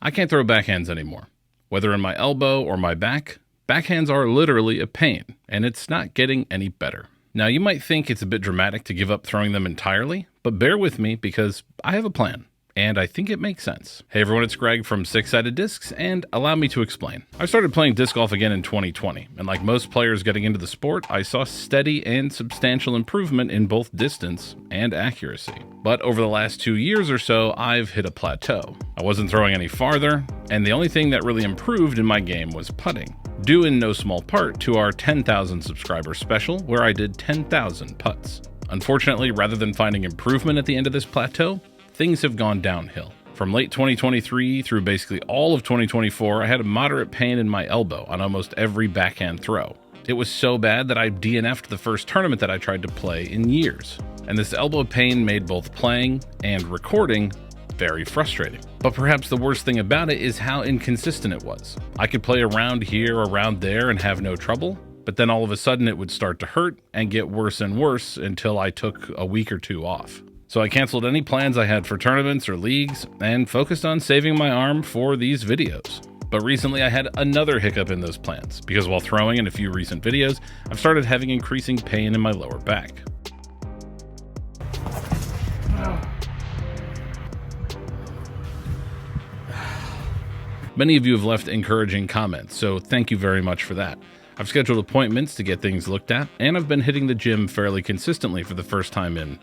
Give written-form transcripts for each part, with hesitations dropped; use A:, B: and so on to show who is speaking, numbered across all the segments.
A: I can't throw backhands anymore. Whether in my elbow or my back, backhands are literally a pain, and it's not getting any better. Now, you might think it's a bit dramatic to give up throwing them entirely, but bear with me because I have a plan, and I think it makes sense. Hey everyone, it's Greg from Six Sided Discs, and allow me to explain. I started playing disc golf again in 2020, and like most players getting into the sport, I saw steady and substantial improvement in both distance and accuracy. But over the last 2 years or so, I've hit a plateau. I wasn't throwing any farther, and the only thing that really improved in my game was putting, due in no small part to our 10,000 subscriber special, where I did 10,000 putts. Unfortunately, rather than finding improvement at the end of this plateau, things have gone downhill. From late 2023 through basically all of 2024, I had a moderate pain in my elbow on almost every backhand throw. It was so bad that I DNF'd the first tournament that I tried to play in years. And this elbow pain made both playing and recording very frustrating. But perhaps the worst thing about it is how inconsistent it was. I could play around here, around there, and have no trouble, but then all of a sudden it would start to hurt and get worse and worse until I took a week or two off. So I canceled any plans I had for tournaments or leagues and focused on saving my arm for these videos. But recently I had another hiccup in those plans, because while throwing in a few recent videos, I've started having increasing pain in my lower back. Many of you have left encouraging comments, so thank you very much for that. I've scheduled appointments to get things looked at, and I've been hitting the gym fairly consistently for the first time in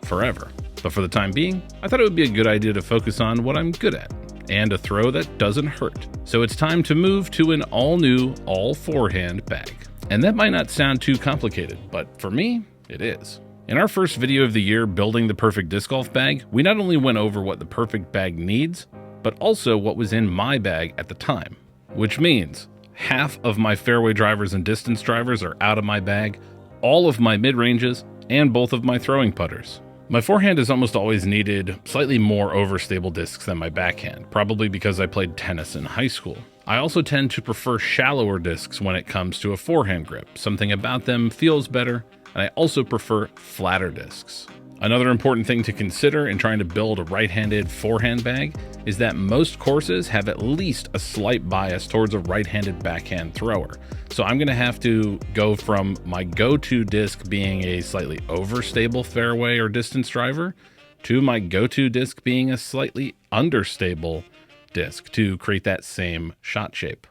A: forever. But for the time being, I thought it would be a good idea to focus on what I'm good at, and a throw that doesn't hurt. So it's time to move to an all-new, all-forehand bag. And that might not sound too complicated, but for me, it is. In our first video of the year, Building the Perfect Disc Golf Bag, we not only went over what the perfect bag needs, but also what was in my bag at the time. Which means half of my fairway drivers and distance drivers are out of my bag, all of my mid-ranges, and both of my throwing putters. My forehand has almost always needed slightly more overstable discs than my backhand, probably because I played tennis in high school. I also tend to prefer shallower discs when it comes to a forehand grip. Something about them feels better, and I also prefer flatter discs. Another important thing to consider in trying to build a right-handed forehand bag is that most courses have at least a slight bias towards a right-handed backhand thrower. So I'm going to have to go from my go-to disc being a slightly overstable fairway or distance driver to my go-to disc being a slightly understable disc to create that same shot shape.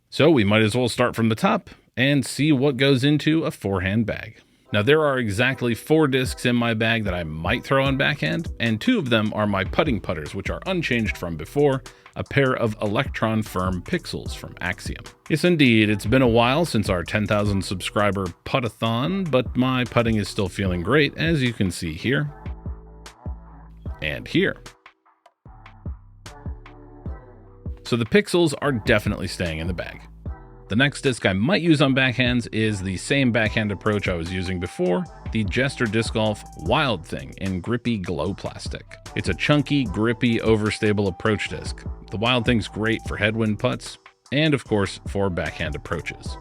A: So we might as well start from the top and see what goes into a forehand bag. Now there are exactly 4 discs in my bag that I might throw on backhand, and 2 of them are my putting putters, which are unchanged from before, a pair of Electron Firm Pixels from Axiom. Yes indeed, it's been a while since our 10,000 subscriber putathon, but my putting is still feeling great, as you can see here and here. So the Pixels are definitely staying in the bag. The next disc I might use on backhands is the same backhand approach I was using before, the Jester Disc Golf Wild Thing in grippy glow plastic. It's a chunky, grippy, overstable approach disc. The Wild Thing's great for headwind putts, and of course for backhand approaches.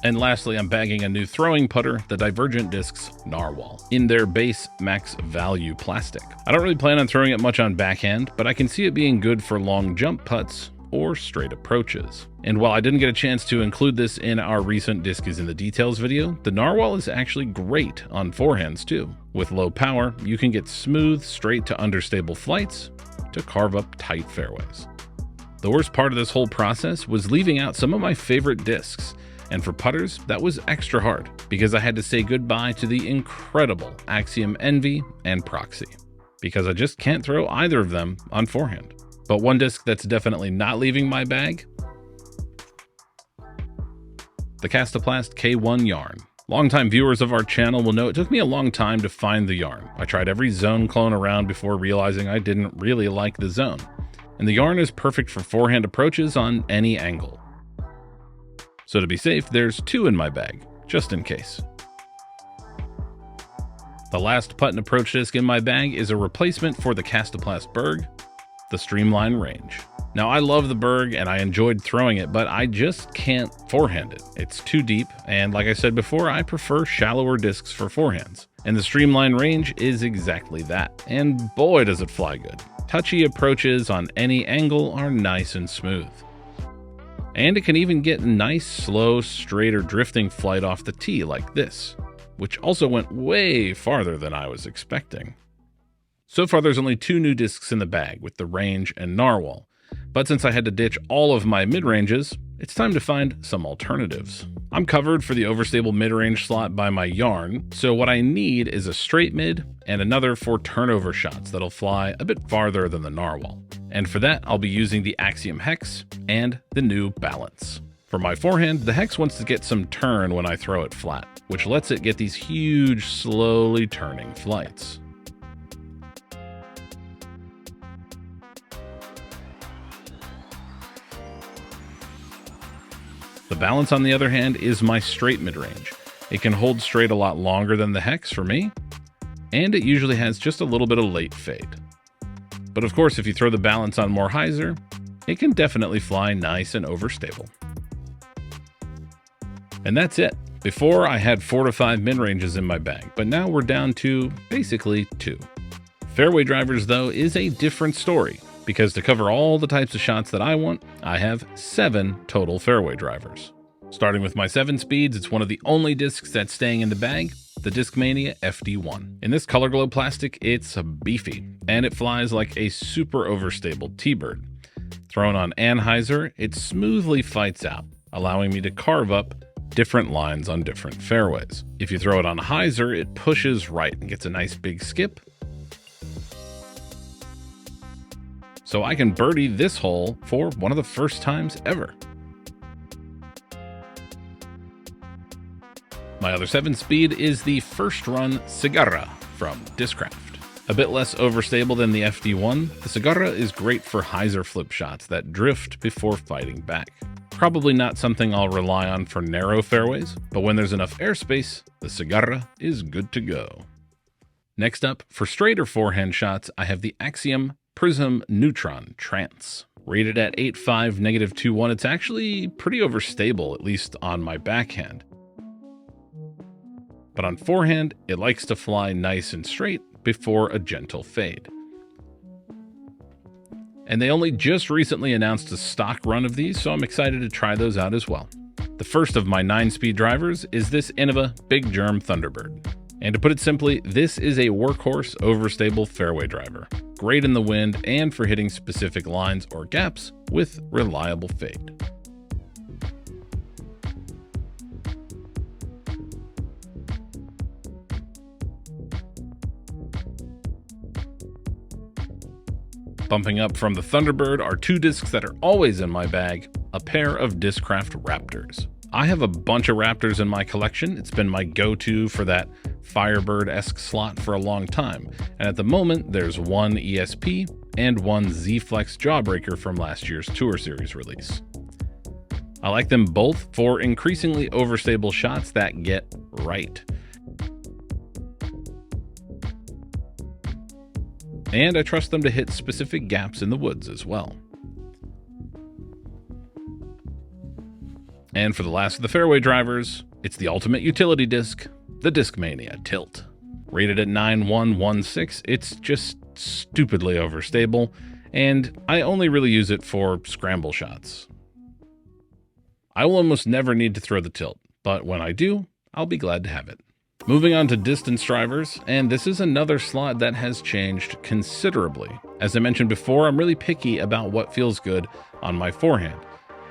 A: And lastly, I'm bagging a new throwing putter, the Divergent Discs Narwhal, in their base max value plastic. I don't really plan on throwing it much on backhand, but I can see it being good for long jump putts or straight approaches. And while I didn't get a chance to include this in our recent Disc is in the Details video, the Narwhal is actually great on forehands too. With low power, you can get smooth, straight to understable flights to carve up tight fairways. The worst part of this whole process was leaving out some of my favorite discs, and for putters, that was extra hard because I had to say goodbye to the incredible Axiom Envy and Proxy, because I just can't throw either of them on forehand. But one disc that's definitely not leaving my bag, the Castoplast K1 yarn. Longtime viewers of our channel will know it took me a long time to find the yarn. I tried every zone clone around before realizing I didn't really like the zone. And the yarn is perfect for forehand approaches on any angle. So to be safe, there's 2 in my bag, just in case. The last putt and approach disc in my bag is a replacement for the Castoplast Berg, the Streamline Range. Now I love the Berg and I enjoyed throwing it, but I just can't forehand it. It's too deep, and like I said before, I prefer shallower discs for forehands. And the Streamline Range is exactly that. And boy does it fly good. Touchy approaches on any angle are nice and smooth. And it can even get nice, slow, straight or drifting flight off the tee like this, which also went way farther than I was expecting. So far there's only 2 new discs in the bag with the Range and Narwhal, but since I had to ditch all of my mid-ranges, it's time to find some alternatives. I'm covered for the overstable mid-range slot by my yarn, so what I need is a straight mid and another for turnover shots that'll fly a bit farther than the Narwhal. And for that, I'll be using the Axiom Hex and the new Balance. For my forehand, the Hex wants to get some turn when I throw it flat, which lets it get these huge, slowly turning flights. The Balance, on the other hand, is my straight mid-range. It can hold straight a lot longer than the Hex for me, and it usually has just a little bit of late fade. But of course, if you throw the Balance on more hyzer, it can definitely fly nice and overstable. And that's it. Before, I had 4 to 5 mid-ranges in my bag, but now we're down to basically 2. Fairway drivers, though, is a different story, because to cover all the types of shots that I want, I have 7 total fairway drivers. Starting with my 7 speeds, it's one of the only discs that's staying in the bag, the Discmania FD1. In this color glow plastic, it's beefy, and it flies like a super overstable T-bird. Thrown on anhyzer, it smoothly fights out, allowing me to carve up different lines on different fairways. If you throw it on hyzer, it pushes right and gets a nice big skip. So I can birdie this hole for one of the first times ever. My other 7 speed is the first run Cigarra from Discraft. A bit less overstable than the FD1, the Cigarra is great for hyzer flip shots that drift before fighting back. Probably not something I'll rely on for narrow fairways, but when there's enough airspace, the Cigarra is good to go. Next up, for straighter forehand shots, I have the Axiom Prism Neutron Trance. Rated at 8.5 -2.1, it's actually pretty overstable, at least on my backhand. But on forehand, it likes to fly nice and straight before a gentle fade. And they only just recently announced a stock run of these, so I'm excited to try those out as well. The first of my 9-speed drivers is this Innova Big Germ Thunderbird. And to put it simply, this is a workhorse overstable fairway driver. Great in the wind and for hitting specific lines or gaps with reliable fade. Bumping up from the Thunderbird are 2 discs that are always in my bag, a pair of Discraft Raptors. I have a bunch of Raptors in my collection. It's been my go-to for that Firebird-esque slot for a long time. And at the moment, there's 1 ESP and 1 Z-Flex Jawbreaker from last year's Tour Series release. I like them both for increasingly overstable shots that get right. And I trust them to hit specific gaps in the woods as well. And for the last of the fairway drivers, it's the ultimate utility disc, the Discmania Tilt. Rated at 9.116, it's just stupidly overstable, and I only really use it for scramble shots. I will almost never need to throw the tilt, but when I do, I'll be glad to have it. Moving on to distance drivers, and this is another slot that has changed considerably. As I mentioned before, I'm really picky about what feels good on my forehand,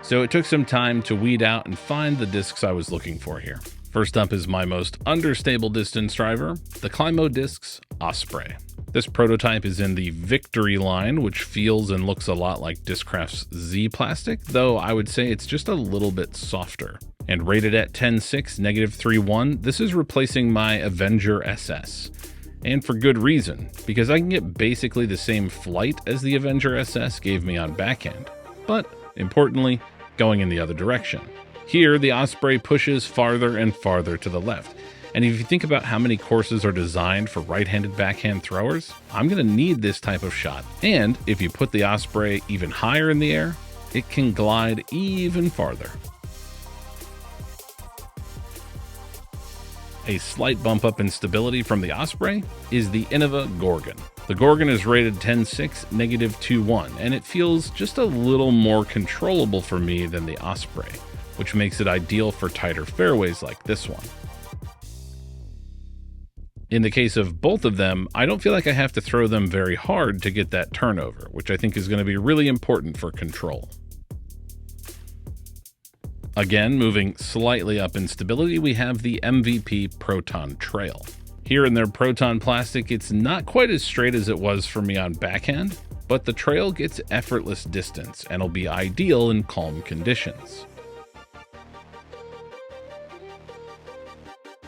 A: so it took some time to weed out and find the discs I was looking for here. First up is my most understable distance driver, the Climo Discs Osprey. This prototype is in the Victory line, which feels and looks a lot like Discraft's Z plastic, though I would say it's just a little bit softer. And rated at 10.6 -3.1, this is replacing my Avenger SS. And for good reason, because I can get basically the same flight as the Avenger SS gave me on backhand, but importantly, going in the other direction. Here, the Osprey pushes farther and farther to the left. And if you think about how many courses are designed for right-handed backhand throwers, I'm going to need this type of shot. And if you put the Osprey even higher in the air, it can glide even farther. A slight bump up in stability from the Osprey is the Innova Gorgon. The Gorgon is rated 10.6, -2.1, and it feels just a little more controllable for me than the Osprey, which makes it ideal for tighter fairways like this one. In the case of both of them, I don't feel like I have to throw them very hard to get that turnover, which I think is going to be really important for control. Again, moving slightly up in stability, we have the MVP Proton Trail. Here in their Proton plastic, it's not quite as straight as it was for me on backhand, but the trail gets effortless distance and will be ideal in calm conditions.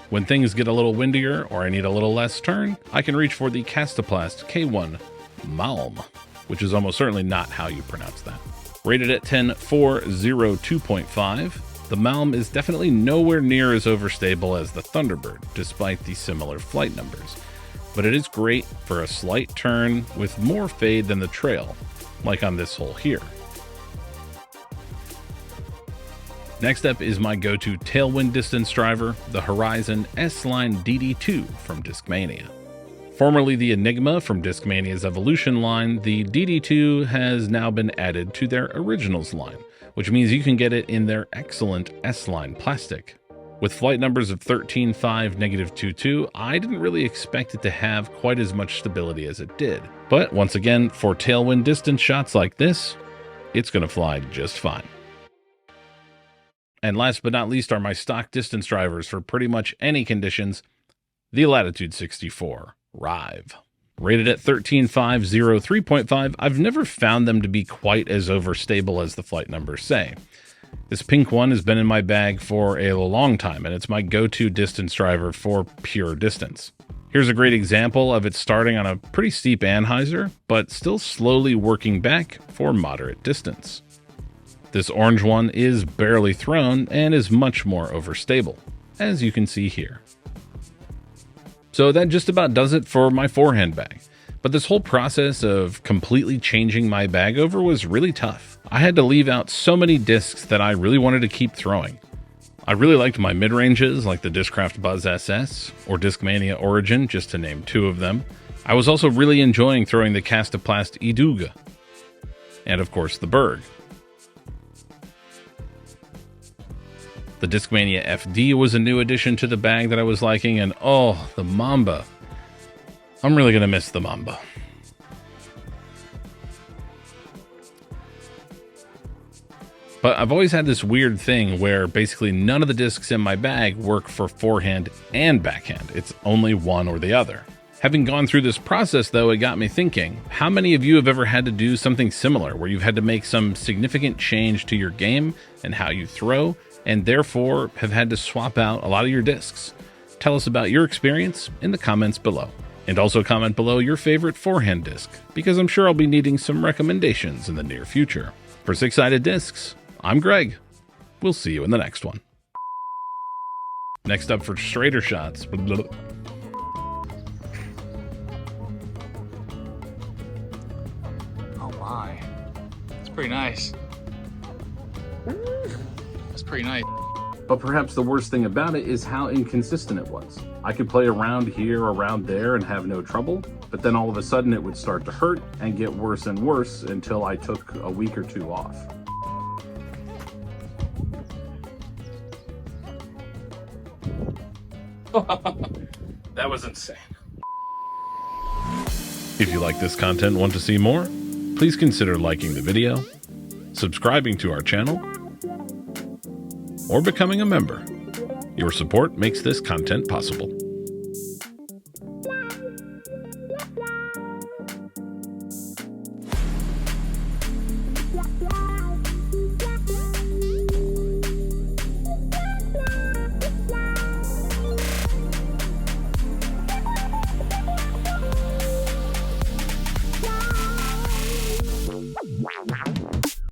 A: When things get a little windier or I need a little less turn, I can reach for the Castoplast K1 Malm, which is almost certainly not how you pronounce that. Rated at 10.402.5, the Malm is definitely nowhere near as overstable as the Thunderbird, despite the similar flight numbers, but it is great for a slight turn with more fade than the trail, like on this hole here. Next up is my go-to tailwind distance driver, the Horizon S-Line DD2 from Discmania. Formerly the Enigma from Discmania's Evolution line, the DD2 has now been added to their Originals line, which means you can get it in their excellent S-Line plastic. With flight numbers of 13.5, -22, I didn't really expect it to have quite as much stability as it did. But once again, for tailwind distance shots like this, it's going to fly just fine. And last but not least are my stock distance drivers for pretty much any conditions, the Latitude 64 Rive. Rated at 13.503.5, I've never found them to be quite as overstable as the flight numbers say. This pink one has been in my bag for a long time, and it's my go-to distance driver for pure distance. Here's a great example of it starting on a pretty steep anhyzer, but still slowly working back for moderate distance. This orange one is barely thrown and is much more overstable, as you can see here. So that just about does it for my forehand bag. But this whole process of completely changing my bag over was really tough. I had to leave out so many discs that I really wanted to keep throwing. I really liked my mid-ranges like the Discraft Buzz SS or Discmania Origin, just to name two of them. I was also really enjoying throwing the Castoplast Iduga, and of course the Berg. The Discmania FD was a new addition to the bag that I was liking, and oh, the Mamba. I'm really going to miss the Mamba. But I've always had this weird thing where basically none of the discs in my bag work for forehand and backhand. It's only one or the other. Having gone through this process, though, it got me thinking, how many of you have ever had to do something similar where you've had to make some significant change to your game and how you throw, and therefore have had to swap out a lot of your discs? Tell us about your experience in the comments below. And also comment below your favorite forehand disc, because I'm sure I'll be needing some recommendations in the near future. For Six Sided Discs, I'm Greg. We'll see you in the next one. Next up for straighter shots.
B: Oh my, it's pretty nice. That's pretty nice.
A: But perhaps the worst thing about it is how inconsistent it was. I could play around here, around there, and have no trouble, but then all of a sudden it would start to hurt and get worse and worse until I took a week or two off. That was insane. If you like this content and want to see more, please consider liking the video, subscribing to our channel, or becoming a member. Your support makes this content possible.